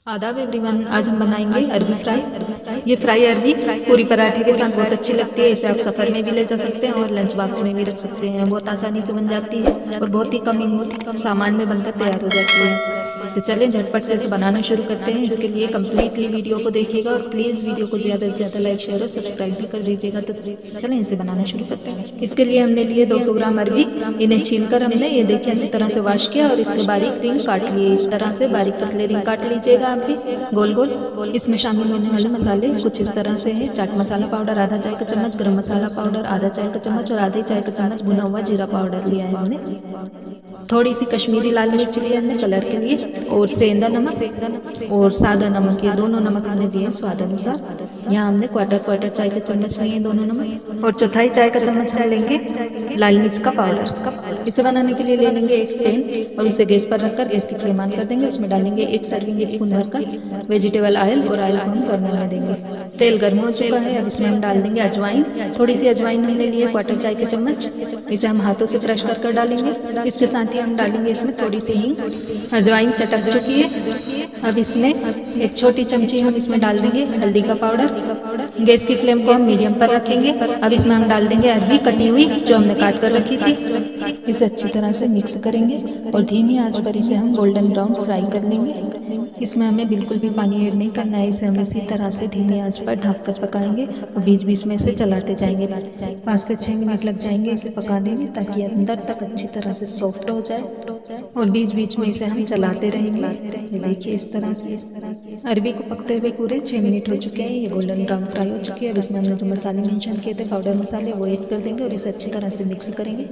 आदाब एवरीवन, आज हम बनाएंगे अरबी फ्राई। ये फ्राई अरबी पूरी पराठे के साथ बहुत अच्छी लगती है। इसे आप सफ़र में भी ले जा सकते हैं और लंच बॉक्स में भी रख सकते हैं। बहुत आसानी से बन जाती है और बहुत ही कम सामान में बनकर तैयार हो जाती है। तो चलें झटपट से इसे बनाना शुरू करते हैं। इसके लिए कम्प्लीटली वीडियो को देखिएगा और प्लीज़ वीडियो को ज़्यादा से ज़्यादा लाइक शेयर और सब्सक्राइब भी कर दीजिएगा। तो चलें इसे बनाना शुरू करते हैं। इसके लिए हमने लिए 200 ग्राम अरबी। इन्हें छीलकर हमने ये देखिए अच्छी तरह से वॉश किया और इसके बारीक रिंग काट लिए। इस तरह से बारीक पतले रिंग काट लीजिएगा आप भी गोल गोल। इसमें शामिल होने वाले मसाले कुछ इस तरह से हैं। चाट मसाला पाउडर आधा चाय का चम्मच, गरम मसाला पाउडर आधा चाय का चम्मच और आधे चाय का चम्मच भुना हुआ जीरा पाउडर लिया है हमने। थोड़ी सी कश्मीरी लाल मिर्च ली हमने कलर के लिए और सेंधा नमक और सादा नमक, ये दोनों नमक हमने लिए स्वाद अनुसार। यहाँ हमने क्वार्टर चाय के चम्मच लिए दोनों नमक और चौथाई चाय का चम्मच हम लेंगे लाल मिर्च का पाउडर। इसे बनाने के लिए ले लेंगे एक पैन और उसे गैस पर रखकर गैस की फ्लेम ऑन कर देंगे। उसमें डालेंगे 1 सर्विंग स्पून भरकर वेजिटेबल ऑयल और ऑयल को हम गर्म होने देंगे। तेल गर्म हो चुका है, अब इसमें हम डाल देंगे अजवाइन। थोड़ी सी अजवाइन हमने ली है क्वार्टर चाय के चम्मच। इसे हम हाथों से क्रश कर डालेंगे। इसके साथ ही हम डालेंगे इसमें थोड़ी सी हींग। अजवाइन चटक चुकी है, अब इसमें एक छोटी चमची हम इसमें डाल देंगे हल्दी का पाउडर। गैस की फ्लेम को हम मीडियम पर रखेंगे। अब इसमें हम डाल देंगे अरबी कटी हुई जो हमने काट कर रखी थी। इसे अच्छी तरह से मिक्स करेंगे और धीमी आंच पर इसे हम गोल्डन ब्राउन फ्राई कर लेंगे। इसमें हमें बिल्कुल भी पानी ऐड नहीं करना है। इसे हम इसी तरह से धीमी आंच पर ढक कर पकाएंगे और बीच बीच में इसे चलाते जाएंगे। 5 से 6 मिनट लग जाएंगे इसे पकाने में, ताकि अंदर तक अच्छी तरह से सॉफ्ट हो जाए और बीच बीच में इसे हम चलाते रहेंगे। देखिए इस तरह से अरबी को पकते हुए पूरे 6 मिनट हो चुके हैं। ये गोल्डन ब्राउन फ्राई हो चुकी है। अब इसमें हमने जो मसाले मेंशन किए थे पाउडर मसाले, वो ऐड कर देंगे और इसे अच्छी तरह से मिक्स करेंगे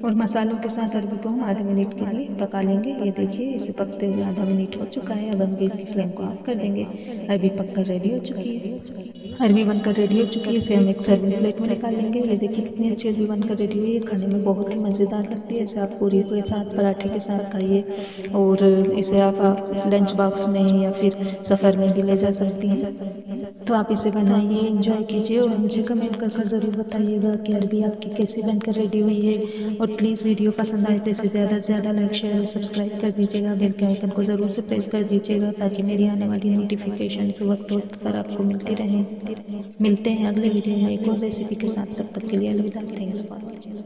और मसालों के साथ अरबी को हम आधे मिनट के लिए पका लेंगे। ये देखिए इसे पकते हुए आधा मिनट हो चुका है। अब हम गैस की फ्लेम को ऑफ कर देंगे। अरबी पककर रेडी हो चुकी है। अरबी बनकर रेडी हो चुकी है। इसे हम एक सर्विंग प्लेट में निकाल लेंगे। ये देखिए कितनी अच्छी अरबी बनकर रेडी हुई है। खाने में बहुत ही मज़ेदार लगती है। इसे आप पूरी के साथ पराठे के साथ खाइए और इसे आप लंच बॉक्स में या फिर सफ़र में भी ले जा सकती हैं। तो आप इसे बनाइए, एंजॉय कीजिए और मुझे कमेंट कर ज़रूर बताइएगा कि अरबी आपकी कैसी बनकर रेडी हुई है। और प्लीज़ वीडियो पसंद आए तो इसे ज़्यादा से ज़्यादा लाइक शेयर और सब्सक्राइब कर दीजिएगा। बेल के आइकन को ज़रूर से प्रेस कर दीजिएगा ताकि मेरी आने वाली नोटिफिकेशन वक्त वक्त पर आपको मिलती रहें। मिलते हैं अगले वीडियो में एक और रेसिपी के साथ। तब तक के लिए अलविदा। Thanks for watching.